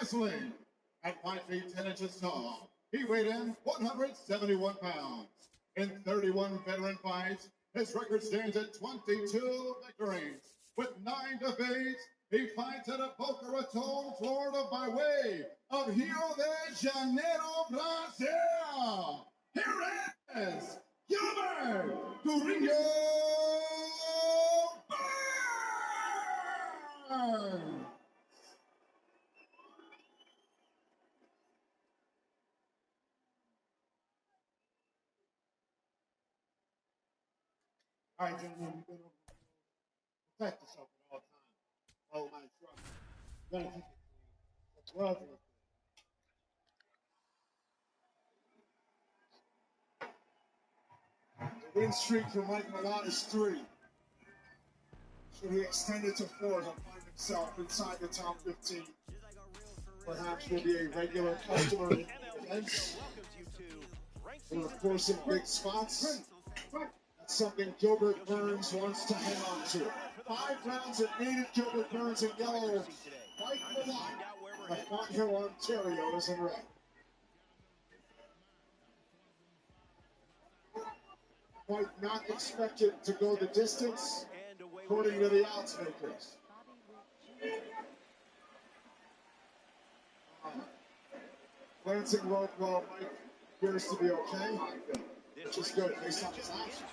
wrestling. At 5 feet 10 inches tall, he weighed in 171 pounds. In 31 veteran fights, his record stands at 22 victories. With 9 defeats, he fights out of Boca Raton, Florida by way of Rio de Janeiro, Brazil. Here is Gilbert Durinho Burns. All right, gentlemen, we've been over the protect yourself at all times. Oh, my truck. You gotta keep it clean. The gloves are clean. The win streak for Mike Malott is 3. Should he extend it to 4, he'll find himself inside the top 15. Perhaps will be a regular customer in events. And of course, in big spots. That's something Gilbert Burns wants to hang on to. 5 rounds at 8 of Gilbert Burns in yellow. Mike Malott of Font Hill, Ontario is in red. Fight not expected to go the distance, according to the odds makers. Glancing rope well, Mike appears to be okay, which is good based on his action.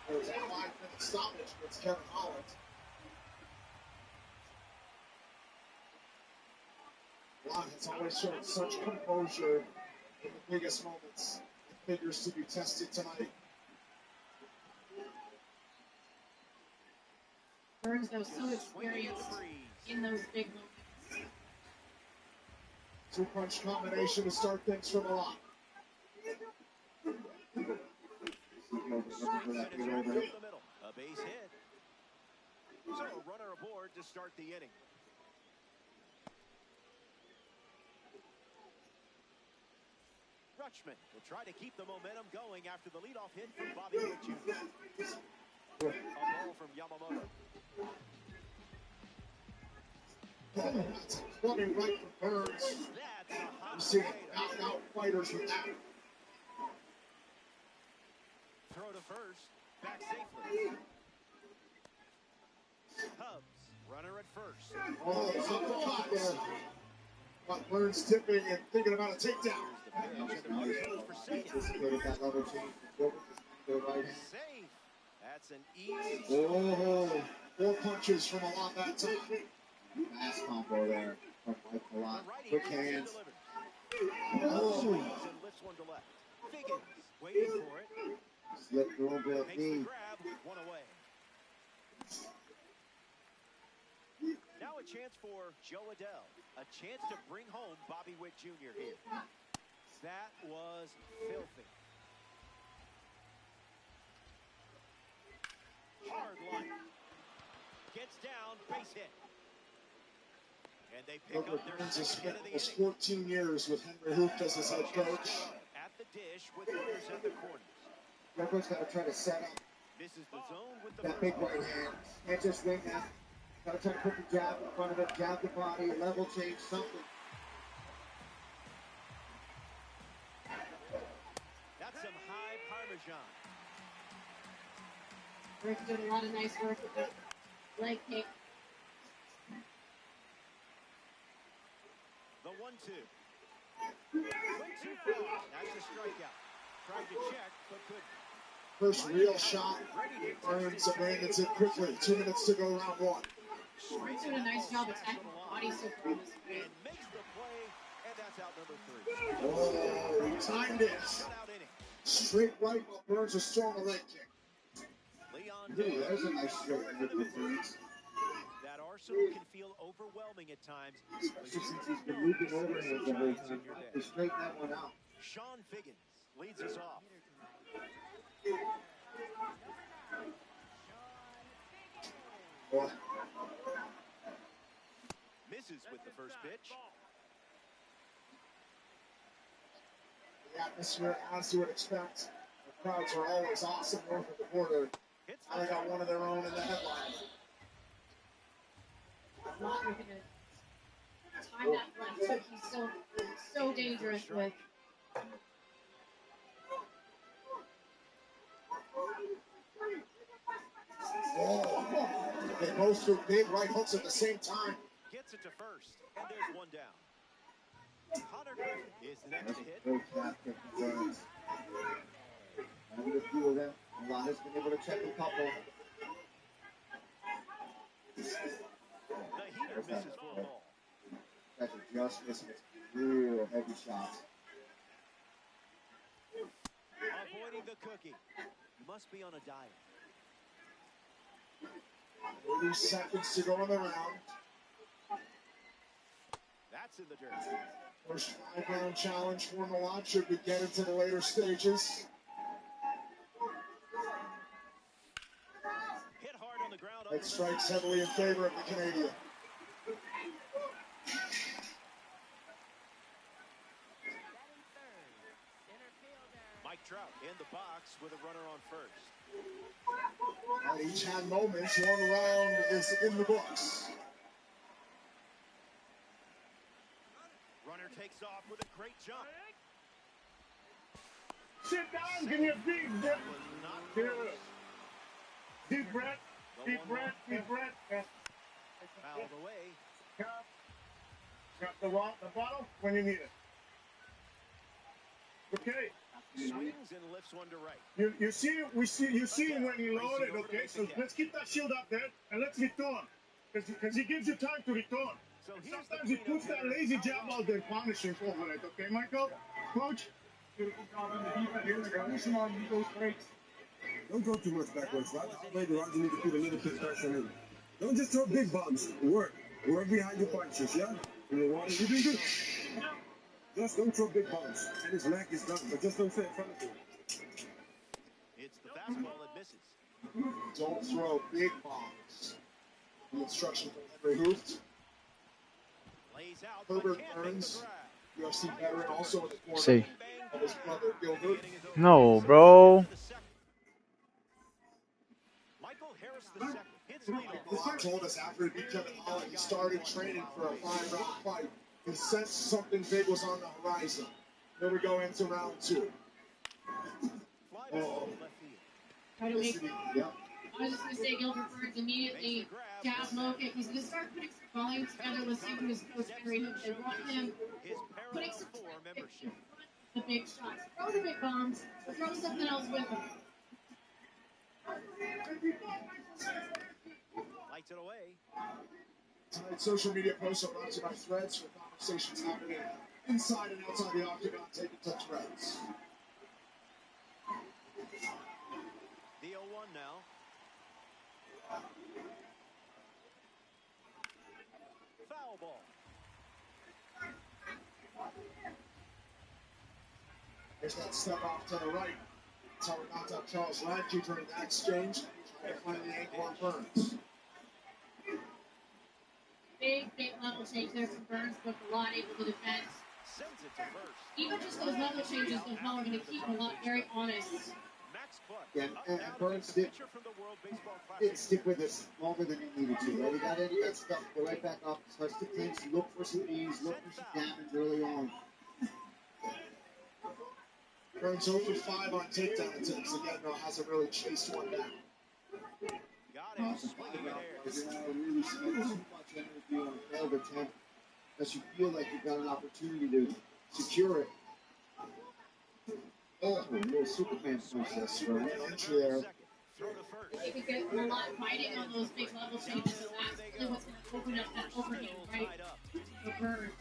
There was a 5-minute stoppage against Kevin Holland. Lott has always shown such composure in the biggest moments. It figures to be tested tonight. Burns, though, so experienced in those big moments. 2-punch combination to start things from Malott. A base hit. So a runner aboard to start the inning. Rutschman will try to keep the momentum going after the leadoff hit from Bobby Witt Jr. A ball from Yamamoto. Running right for Burns. You see knockout fighters with that. Throw to first. Back safely. Cubs. Runner at first. Oh, it's up the top there. But Burns tipping and thinking about a takedown. Safe. That's an easy. Oh, 4 punches from Malott that time. Nice combo there from Mike Malott. Quick hands. Oh. And lifts one to left. Figgins waiting for it. Slipped a little bit Makes the deep. grab, one away. Now a chance for Joe Adell. A chance to bring home Bobby Witt Jr. here. That was filthy. Hard line. Gets down, base hit. And they pick Gilbert up their Burns has 6th spent hit of the almost inning. 14 years with Henry Hoopt as his head coach. At the dish with runners at the corners. Gilbert's got to try to set up Misses the zone with the that big right hand. Can't just wing that. Got to try to put the jab in front of it, jab the body, level change, something. That's some high Parmesan. Burns doing a lot of nice work with that leg kick. The 1-2. Way too far. That's a strikeout. Tried to check, but couldn't. First real shot. Burns abandons it quickly. 2 minutes to go, round 1. Burns doing a nice job attacking the body so far this way. And makes the play, and that's out number 3. Oh, he timed it. Shutout inning. Straight right while Burns was throwing a leg kick. Leon Ooh, Day. there's a nice straight with the Burns. That arsenal can feel overwhelming at times. Especially since he's been looping overhands the whole time. To straighten that one out. Sean Figgins leads us off. Oh, Misses with the first pitch. the atmosphere, as you would expect. The crowds are always awesome north of the border. Hits Now they got one of their own in the headline. Lott looking to time that one That's what he's so dangerous with. Oh, they both threw big right hooks at the same time. Gets it to first, and there's one down. Connor Griffin is the next to hit. Great captain, Burns. Having a few of them. Milano's been able to check a couple. The heater misses for a ball. Guys are just missing real heavy shots. Avoiding the cookie. Must be on a diet. 30 seconds to go in the round. That's in the dirt. First 5-round challenge for Milan should we get into the later stages. Hit hard on the ground. That strikes heavily in favor of the Canadian. Mike Trout in the box with a runner on first. Well, each had moments. 1 round is in the books. Runner takes off with a great jump. Sit down, give me a big breath. Deep breath, deep breath, deep breath. Fouled away. Got the bottle when you need it. Okay. Swings and lifts one to right. You see him when he loaded, okay? So let's keep that shield up there and let's return. Because he gives you time to return. And sometimes he puts that lazy jab out there punishing over it, okay, Michael? Coach? Beautiful job on the defense here. They're going to on those breaks. Don't go too much backwards, right? Outside the round, you need to put a little bit pressure in. Don't just throw big bombs. Work behind your punches, yeah? You know what? You're doing good. Just don't throw big bombs. And his leg is done, but just don't stay in front of him. It's the fastball that misses. Don't throw big bombs. The instruction from Henry Hooft. Lays out, Herbert but can't Burns, make the grab. UFC veteran, also in the corner See. of his brother Gilbert. No, bro. Michael Harris II hits lead Milan told us after he beat Kevin Holland, he started training for a 5-round fight. He sensed something big was on the horizon. Then we go into round 2. Oh. Try to make, Yeah. I was just going to say, Gilbert Burns immediately jab low kick. He's going to start putting some volume together. Listening to his coach Henry Hooft. They want him putting some membership. the big shots. Throw the big bombs. Throw something else with them. Lights it away. Tonight's social media posts are brought to you by Threads for conversations happening inside and outside the octagon. Take it to Threads. The 0-1 now. Foul ball. There's that step off to the right. That's how we knocked out Charles Radke during that exchange. Trying to find the ankle on Burns. Big level change there from Burns, but a lot able to defend. Sends it to first. Even just those level changes of how we're going to keep a lot very honest. Max Clutch. Yeah, and Burns did stick with us longer than he needed to. Right? He got into that stuff, go right back up, starts to clinch, look for some ease, look for some damage early on. Burns 0 for 5 on takedown attempts. Again, though, hasn't really chased one down. Got him swinging in air. Really spend too much energy on a failed attempt unless you feel like you've got an opportunity to secure it. Oh, a little Superman process for an entry there. Throw to first. You could get a lot fighting on those big level changes, and that's really what's going to open up that overhand right for Burns.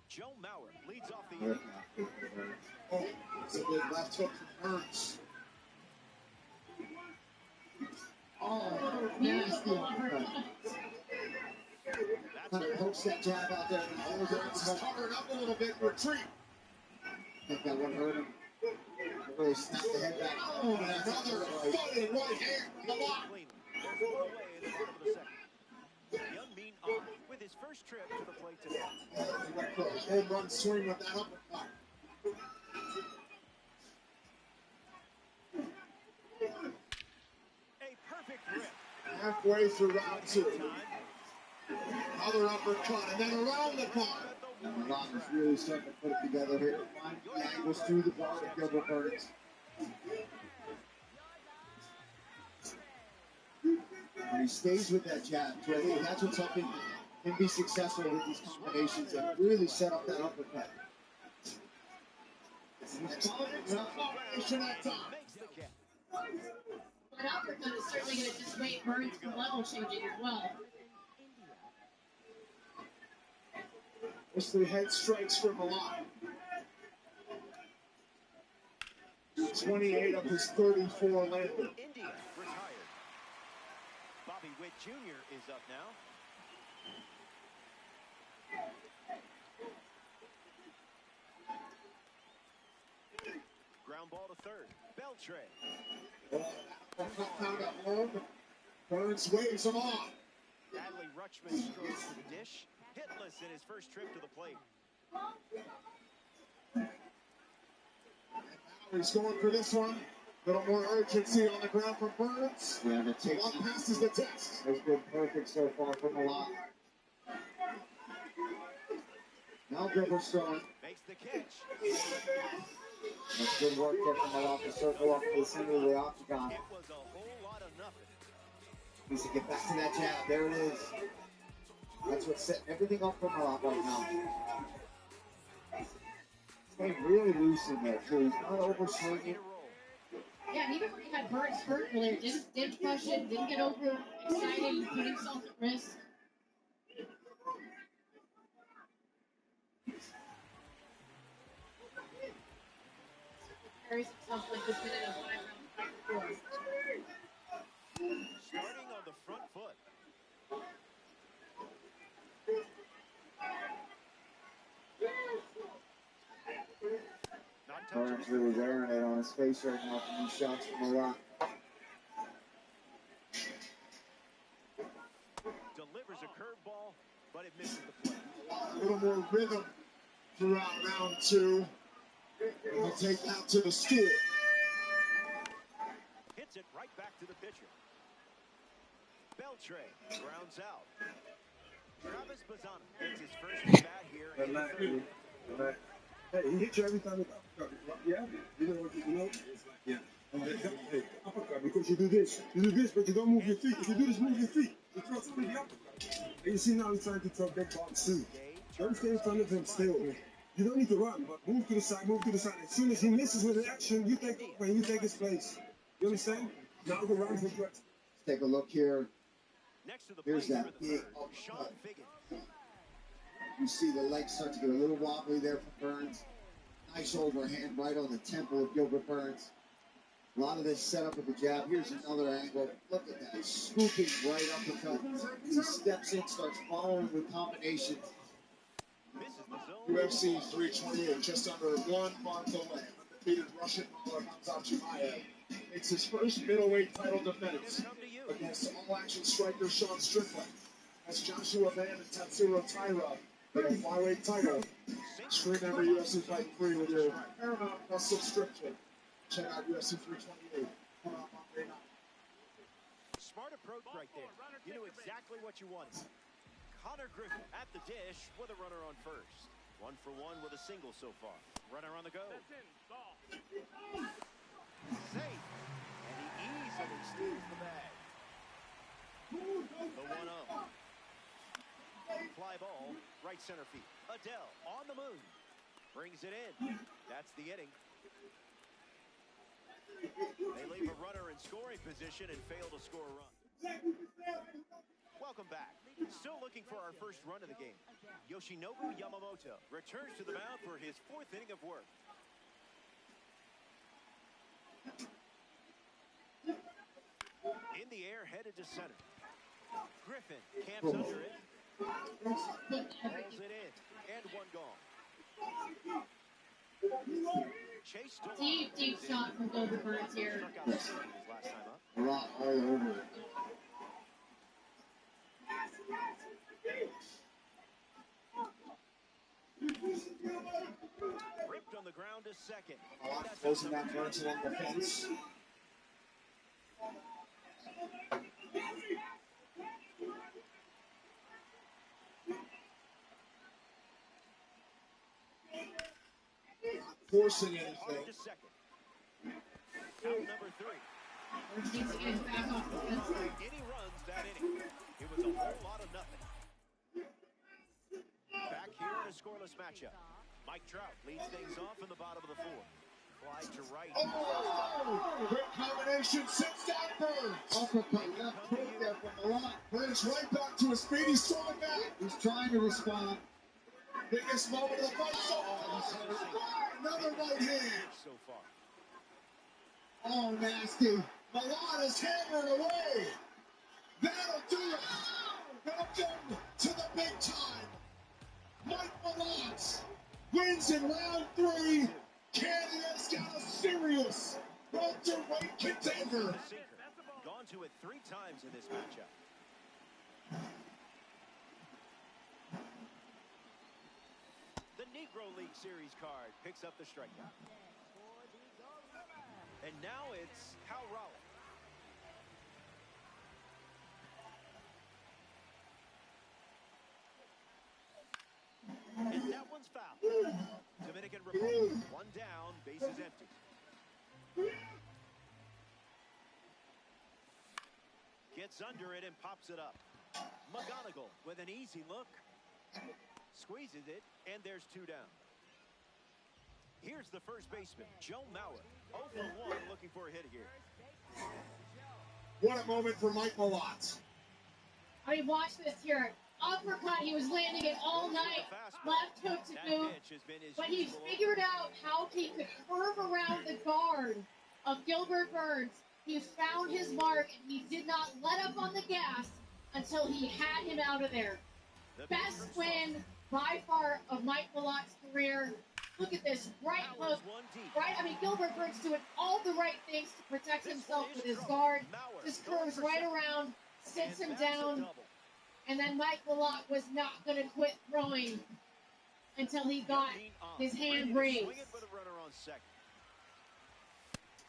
Joe Mauer leads off the inning. Oh, it's a big left hook from Burns. Oh, nasty uppercut. Kind of hooks that jab out there. And Burns is covered up a little bit, retreat. I think that one hurt him. It really snapped the head back. Oh, another fucking right hand. Come on. Clean. There's one away in the bottom of the second. Young Mean on with his first trip to the plate today. He went for a home run swing with that uppercut. halfway through round 2. Another uppercut, and then around the corner. Milan is really starting to put it together here. Finding the angles through the guard of Gilbert Burns. And he stays with that jab. So I think that's what's helping him be successful with these combinations and really set up that uppercut. That uppercut is certainly going to dissuade Burns from level changing as well. Mostly head strikes from Milan. 28 of his 34 landed. India retired. Bobby Witt Jr. is up now. Ground ball to third. Beltray. Count at home. Burns waves him off. Adley Rutschman strokes to the dish. Hitless in his first trip to the plate. He's going for this one. A little more urgency on the ground from Burns. Yeah, the take One passes the test. has been perfect so far from Milan. Now Gilbert's throwing. Makes the catch. That's good work there from Milan to circle up to the center of the octagon. It was a whole lot of nothing. Needs to get back to that jab. There it is. That's what's setting everything up for Milan right now. He's staying really loose in there, too. He's not overswinging. Yeah, and even when he had Burns hurt earlier, didn't push it, didn't get over excited, and put himself at risk. Carries himself like this been in a 5-round fight before. Starting on the front foot. Not touching. Burns really wearing it on his face right now from these shots from Milan. Delivers a curveball, but it misses the plate. A little more rhythm throughout round 2. He'll take that to the stool. Hits it right back to the pitcher. Beltray grounds out. Travis Bazzana gets his first bat here in the third. Relax. Hey, he hits you every time with uppercut. Yeah? You know what you know? It's like, yeah. Hey, uppercut, because you do this, but you don't move your feet. If you do this, move your feet. You throw somebody the uppercut. And you see now he's trying to throw big bombs too. Don't stay in front of him still. You don't need to run, but move to the side, move to the side. As soon as he misses with an action, you take over and you take his place. You understand? Now go round for Let's take a look here. Next to the Here's plate that for the big third, Sean uppercut. Figgins. You see the legs start to get a little wobbly there from Burns. Nice overhand right on the temple of Gilbert Burns. A lot of this set up with the jab. Here's another angle. Look at that. Swooping right uppercut. He steps in, starts following with combinations. Misses the zone. UFC 328, just under 1 month away. Undefeated Russian brawler Hamza Chimaev makes his first middleweight title defense against all-action striker Sean Strickland. As Joshua Van and Tatsuro Taira get a flyweight title. Stream every UFC fight free with your Paramount Plus subscription. Check out UFC 328. Come out Monday night. Smart approach right there. You knew exactly what you wanted. Connor Griffin at the dish with a runner on first. 1 for 1 with a single so far. Runner on the go. Safe. And he easily steals the bag. The 1-0. Fly ball, right center field. Adele on the move. Brings it in. That's the inning. They leave a runner in scoring position and fail to score a run. Welcome back. Still looking for our first run of the game. Yoshinobu Yamamoto returns to the mound for his 4th inning of work. In the air, headed to center. Griffin camps under it. Pulls it in. And 1 gone. Chase Deep shot from Gilbert Burns here. Struck out his last time up. A lot all over it. Ripped on the ground to second. Closing that Burns along the fence. forcing anything. Out number 3. Needs to get back off the fence. Any runs that inning. It was a whole lot of nothing. Back here in a scoreless matchup. Mike Trout leads things off in the bottom of the 4th. Fly to right. Oh, great combination. Sits down Burns. Uppercut left hook there from Malott. Burns right back to his feet. He's throwing back. He's trying to respond. Biggest moment of the fight so far. Another right hand. So far. Oh, nasty. Malott is hammering away. That'll do it. Welcome to the big time. Mike Malott wins in round 3. Canada's got a serious welterweight contender. Gone to it 3 times in this matchup. The Negro League Series card picks up the strikeout. And now it's Hal Raleigh. And that one's foul. Dominican Republic, 1 down, bases empty. Gets under it and pops it up. McGonigal with an easy look. Squeezes it, and there's 2 down. Here's the first baseman, Joe Mauer. 0 for 1, looking for a hit here. What a moment for Mike Malott. I mean, watch this here. Uppercut, he was landing it all night. Left hook to boot. But he figured out how he could curve around the guard of Gilbert Burns. He found his mark, and he did not let up on the gas until he had him out of there. Best win by far of Mike Malott's career. Look at this, right hook, right, I mean, Gilbert Burns doing all the right things to protect himself with his guard. Just curves right around, sits him down, and then Mike Malott was not going to quit throwing until he got his hand raised.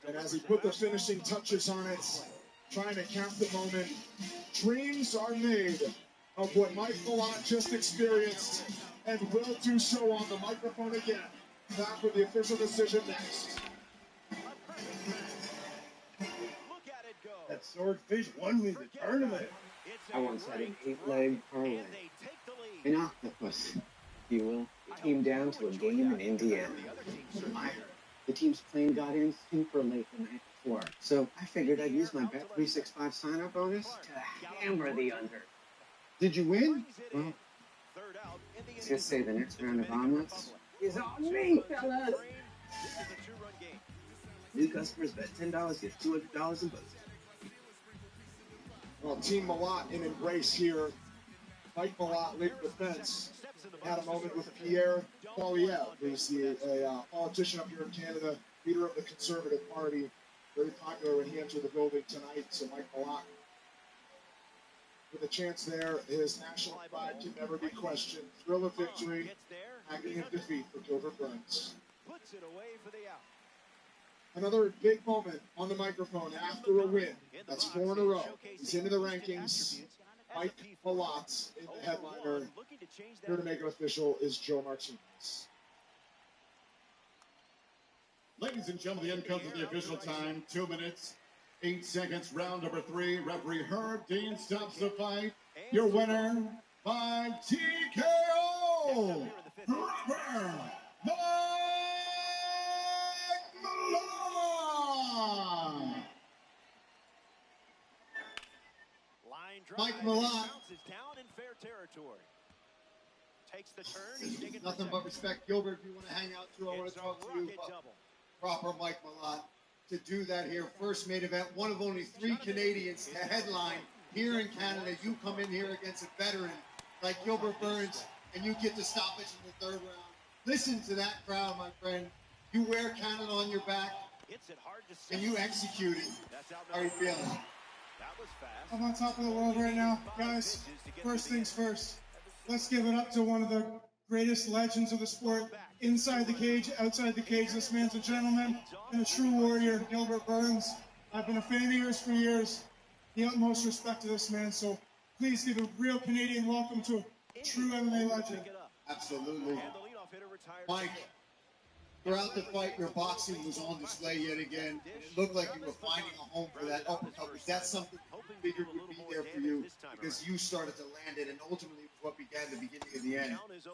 And as he put the finishing touches on it, trying to cap the moment, dreams are made of what Mike Malott just experienced, and will do so on the microphone again. Back with the official decision next. That swordfish won me the tournament. I once had an 8-leg parlay. An octopus, if you will. It came down to a game in Indiana. The team's plane got in super late the night before, so I figured I'd use my Bet365 sign-up bonus to hammer the under. Did you win? Well, let's just say the next round of omelets is on me, fellas! New customers bet $10 get $200 in bonuses. Well, Team Malott in embrace here. Mike Malott leading the fence. Had a moment with Pierre Poilievre, who's a politician up here in Canada, leader of the Conservative Party. Very popular when he entered the building tonight. So Mike Malott, with a chance there, his national pride can never be questioned. Thrill of victory, agony of defeat for Gilbert Burns. Puts it away for the out. Another big moment on the microphone after a win. That's 4 in a row. He's into the rankings. Mike Malott in the headliner. Here to make it official is Joe Martinez. Ladies and gentlemen, the end comes at the official time. 2 minutes, 8 seconds, round number 3. Referee Herb Dean stops the fight. Your winner by TKO, Robert Mike Malott. Mike Malott. Down in fair territory. Takes the turn. Nothing but respect. Gilbert, if you want to hang out too, I want to talk to you about proper Mike Malott to do that here. First main event, one of only 3 Canadians to headline here in Canada. You come in here against a veteran like Gilbert Burns, and you get the stoppage in the 3rd round. Listen to that crowd, my friend. You wear Canada on your back, and you execute it. How are you feeling? I'm on top of the world right now. Guys, first things first. Let's give it up to one of the greatest legends of the sport. Inside the cage, outside the cage, this man's a gentleman and a true warrior, Gilbert Burns. I've been a fan of yours for years. The utmost respect to this man, so please give a real Canadian welcome to a true MMA legend. Absolutely. Mike, Throughout the fight, your boxing was on display yet again. It looked like you were finding a home for that uppercut. Was that something you figured would be there for you because you started to land it, and ultimately it was what began the beginning of the end? There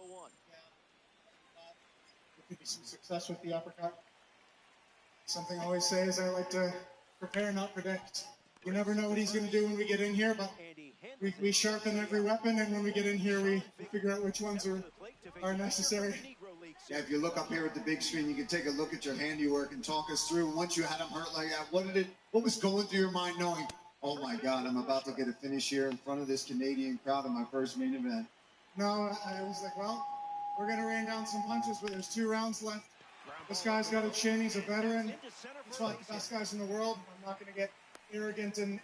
could be some success with the uppercut. Something I always say is I like to prepare, not predict. You never know what he's going to do when we get in here, but we sharpen every weapon, and when we get in here, we figure out which ones are necessary. Yeah, if you look up here at the big screen, you can take a look at your handiwork and talk us through. Once you had him hurt like that, what was going through your mind knowing, oh my God, I'm about to get a finish here in front of this Canadian crowd in my first main event? No, I was like, well, we're going to rain down some punches, but there's 2 rounds left. This guy's got a chin. He's a veteran. He's fought the best guys in the world. I'm not going to get arrogant and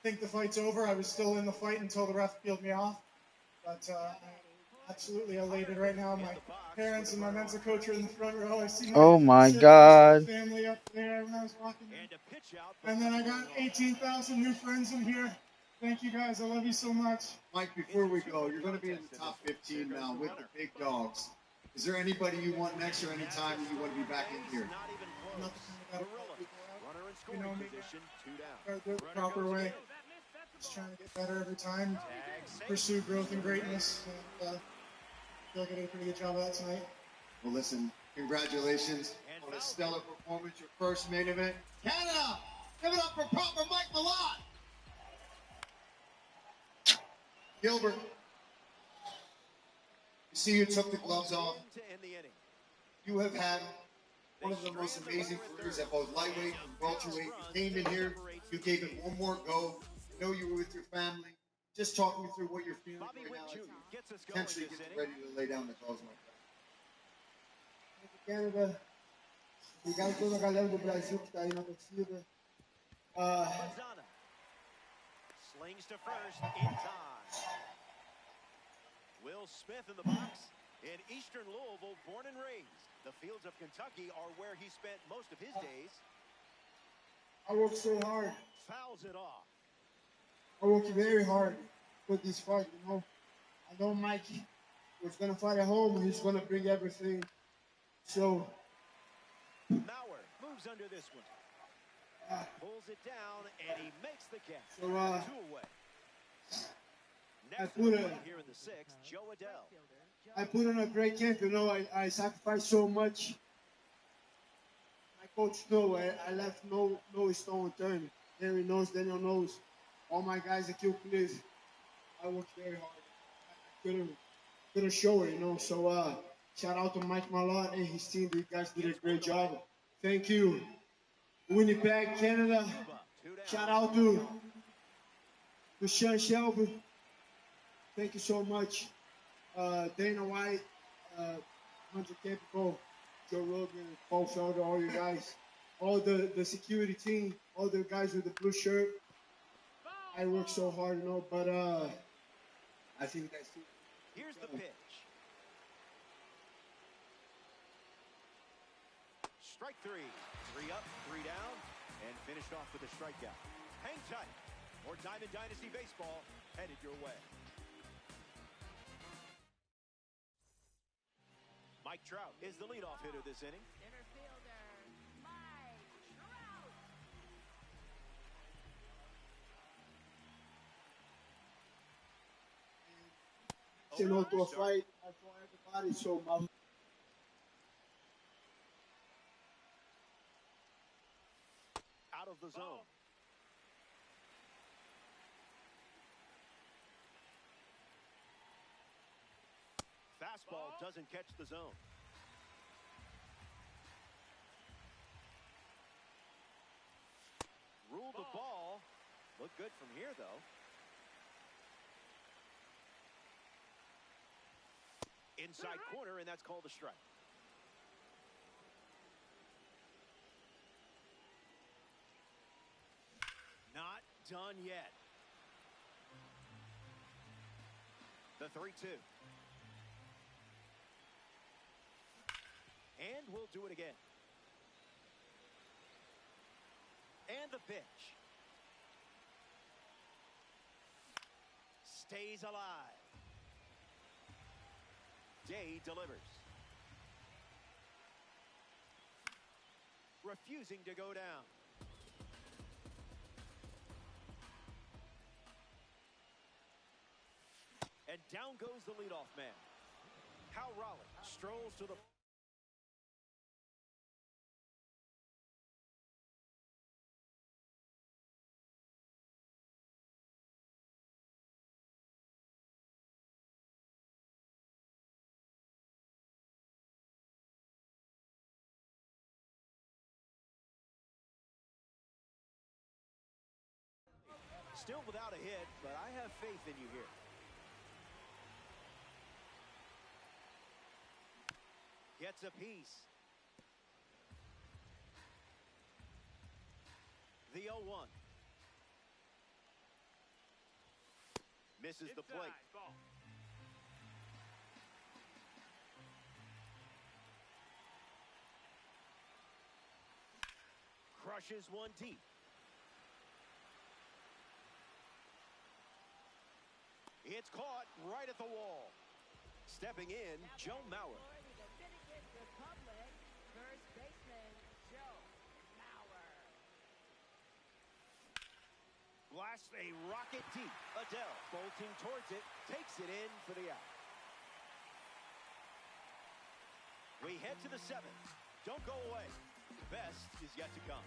think the fight's over. I was still in the fight until the ref peeled me off. But I'm absolutely elated right now. My parents and my mental coach are in the front row. I see my God. family up there when I was walking. And then I got 18,000 new friends in here. Thank you guys. I love you so much. Mike, before we go, you're going to be in the top 15 now with the big dogs. Is there anybody you want next or any time that you want to be back in here? You know me, gotta do it the proper way. Just trying to get better every time, pursue growth and greatness. And I feel like I did a pretty good job of that tonight. Well, listen, congratulations on a stellar performance, your first main event. Canada, give it up for proper Mike Malott. Gilbert, you see you took the gloves off. You have had one of the most amazing careers at both lightweight and welterweight. You came in here, you gave it one more go. You know you were with your family. Just talk me through what you're feeling right now as you potentially get ready to lay down the gloves, my friend. Canada, obrigado a toda a galera do Brasil que está aí na torcida. Slings to first in time. Will Smith in the box. In eastern Louisville, born and raised. The fields of Kentucky are where he spent most of his days. I worked so hard. Fouls it off. I worked very hard for this fight, you know. I know Mike was going to fight at home and he's going to bring everything. So. Mauer moves under this one. Pulls it down and he makes the catch. So, 2 away. Next here in the 6th, Joe Adele. I put on a great camp, you know. I sacrificed so much. My coach knows I left no stone unturned. Henry knows, Daniel knows. All my guys at Kill Please. I worked very hard. I couldn't show it, you know. So shout out to Mike Malott and his team. You guys did a great job. Thank you. Winnipeg, Canada. Shout out to Sean Shelby. Thank you so much. Dana White, Hunter Capital, Joe Rogan, Paul Felder, all you guys, all the security team, all the guys with the blue shirt. I work so hard, you know, but I think that's it. Here's the pitch. Strike 3. 3 up, 3 down, and finished off with a strikeout. Hang tight. More Diamond Dynasty baseball headed your way. Mike Trout is the leadoff hitter this inning. Center fielder, Mike Trout. You know, to a fight, I fought everybody, so my out of the zone. Fastball doesn't catch the zone. Ruled the ball. Look good from here, though. Inside corner, and that's called a strike. Not done yet. The 3-2. And we'll do it again. And the pitch. Stays alive. Day delivers. refusing to go down. And down goes the leadoff man. Hal Raleigh strolls to the... Still without a hit, but I have faith in you here. Gets a piece. The 0-1. Misses the plate. Ball. Crushes one deep. It's caught right at the wall. Stepping in, Joe Mauer. First baseman, Joe Mauer. Blasts a rocket deep. Adele bolting towards it, takes it in for the out. We head to the 7th. Don't go away. The best is yet to come.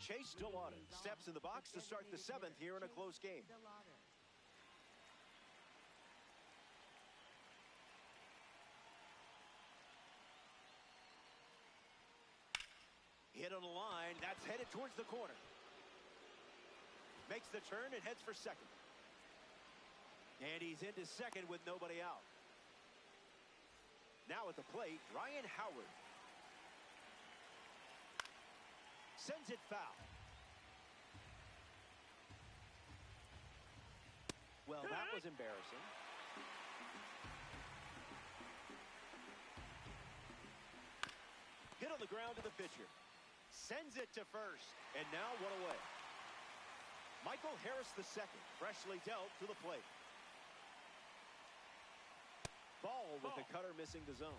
Chase DeLauder steps in the box to start the 7th here in a close game. Hit on the line. That's headed towards the corner. Makes the turn and heads for second. And he's into second with nobody out. Now at the plate, Ryan Howard. Sends it foul. Well, that was embarrassing. Hit on the ground to the pitcher. Sends it to first. And now one away. Michael Harris II, freshly dealt to the plate. Ball with the cutter missing the zone.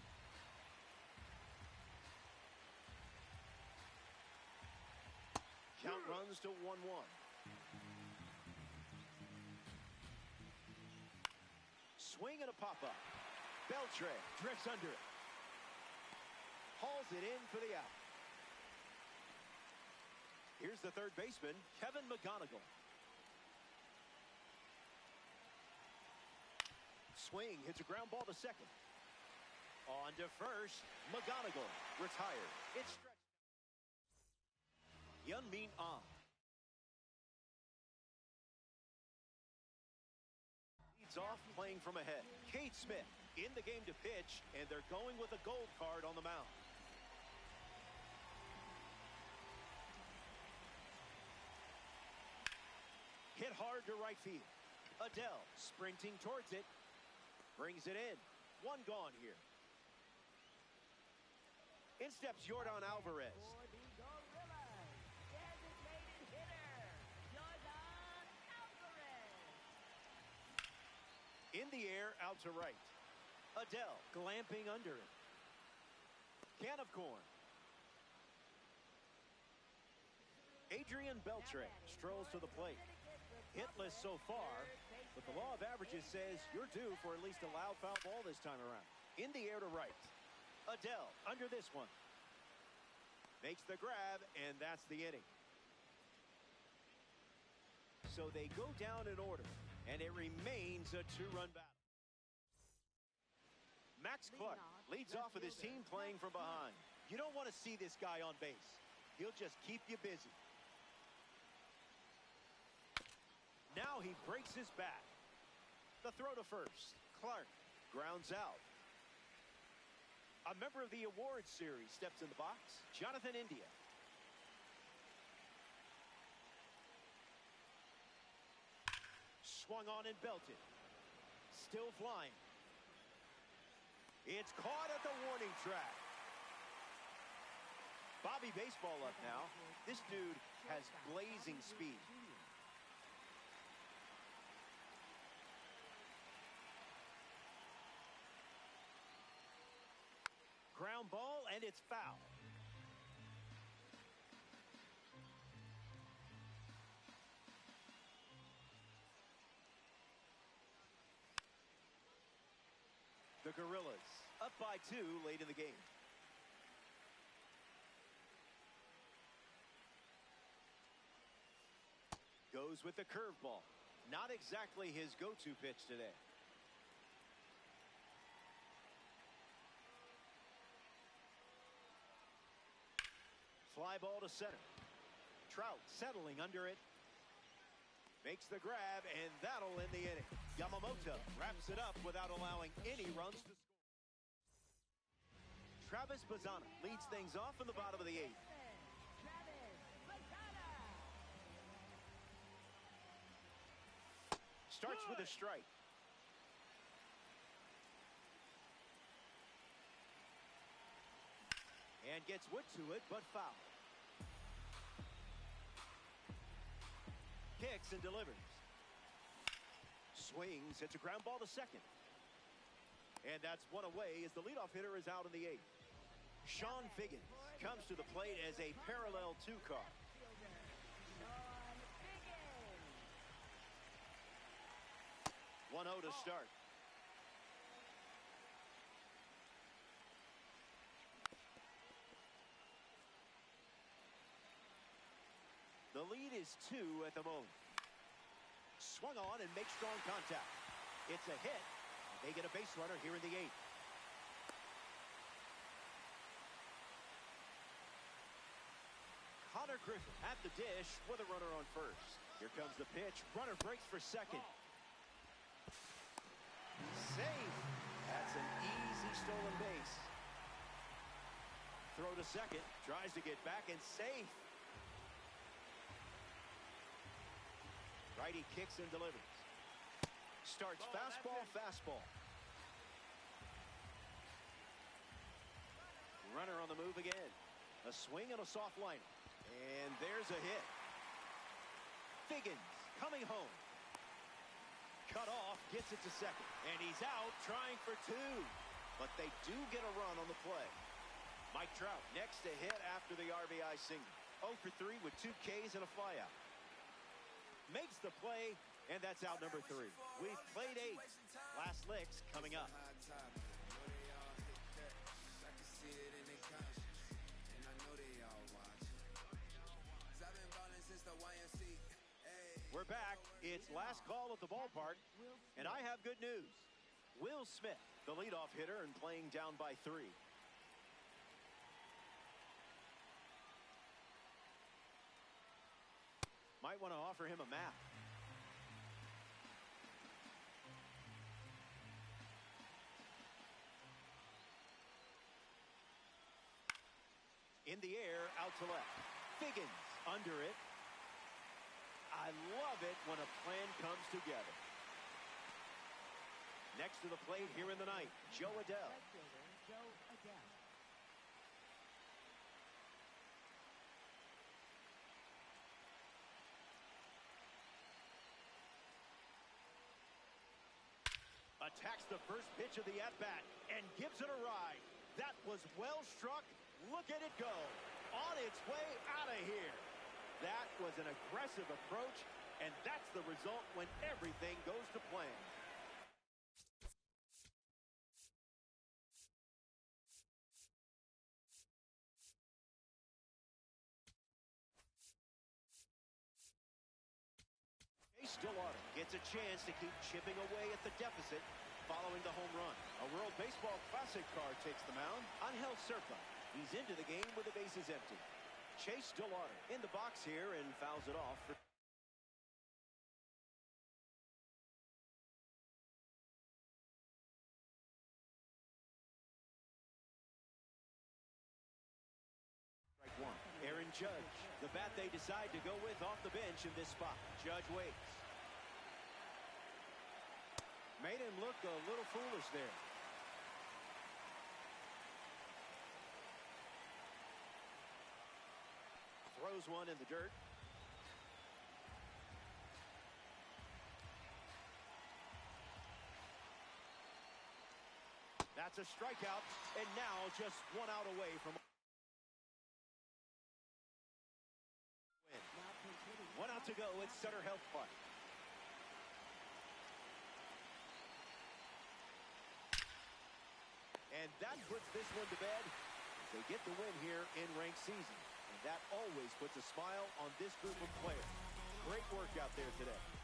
Count runs to 1-1. Swing and a pop-up. Beltre drifts under it. Hauls it in for the out. Here's the third baseman, Kevin McGonigal. Swing, hits a ground ball to second. On to first, McGonigal retired. It's stretched. Yunmin Ah. Leads off playing from ahead. Kate Smith in the game to pitch, and they're going with a gold card on the mound. Hit hard to right field. Adele sprinting towards it. Brings it in. One gone here. In steps Yordan Alvarez. In the air, out to right. Adele glamping under it. Can of corn. Adrian Beltre strolls to the plate. Hitless so far, but the law of averages says you're due for at least a loud foul ball this time around. In the air to right. Adele under this one. Makes the grab, and that's the inning. So they go down in order, and it remains a two-run battle. Max Clark leads off with his team playing from behind. You don't want to see this guy on base. He'll just keep you busy. Now he breaks his back. The throw to first. Clark grounds out. A member of the awards series steps in the box. Jonathan India. Swung on and belted. Still flying. It's caught at the warning track. Bobby Baseball up now. This dude has blazing speed. And it's foul. The Gorillas up by 2 late in the game. Goes with the curveball. Not exactly his go-to pitch today. Fly ball to center. Trout settling under it. Makes the grab, and that'll end the inning. Yamamoto wraps it up without allowing any runs to score. Travis Bazzana leads things off in the bottom of the 8th. Starts with a strike. And gets wood to it, but foul. Kicks and delivers. Swings, hits a ground ball to second. And that's one away as the leadoff hitter is out in the 8th. Sean Figgins comes to the plate as a parallel 2 car. 1-0 to start. The lead is 2 at the moment. Swung on and makes strong contact. It's a hit. They get a base runner here in the 8th. Connor Griffin at the dish with a runner on first. Here comes the pitch. Runner breaks for second. Safe. That's an easy stolen base. Throw to second. Tries to get back and safe. Righty kicks and delivers. Starts fastball, fastball. Runner on the move again. A swing and a soft line. And there's a hit. Figgins coming home. Cut off, gets it to second. And he's out trying for 2. But they do get a run on the play. Mike Trout next to hit after the RBI single. 0 for 3 with 2 Ks and a flyout. Makes the play, and that's out number 3. We've played 8. Last licks coming up. We're back. It's last call at the ballpark, and I have good news. Will Smith, the leadoff hitter, and playing down by 3. Might want to offer him a map. In the air, out to left. Figgins under it. I love it when a plan comes together. Next to the plate here in the ninth, Joe Adell. Attacks the first pitch of the at-bat and gives it a ride. That was well struck. Look at it go. On its way out of here. That was an aggressive approach, and that's the result when everything goes to plan. Stillwater gets a chance to keep chipping away at the deficit following the home run. A World Baseball Classic car takes the mound. Angel Serpa. He's into the game with the bases empty. Chase Stillwater in the box here and fouls it off. Strike 1. Aaron Judge, the bat they decide to go with off the bench in this spot. Judge waits. Made him look a little foolish there. Throws one in the dirt. That's a strikeout, and now just one out away from win. 1 out to go at Sutter Health Park. And that puts this one to bed. They get the win here in ranked season. And that always puts a smile on this group of players. Great work out there today.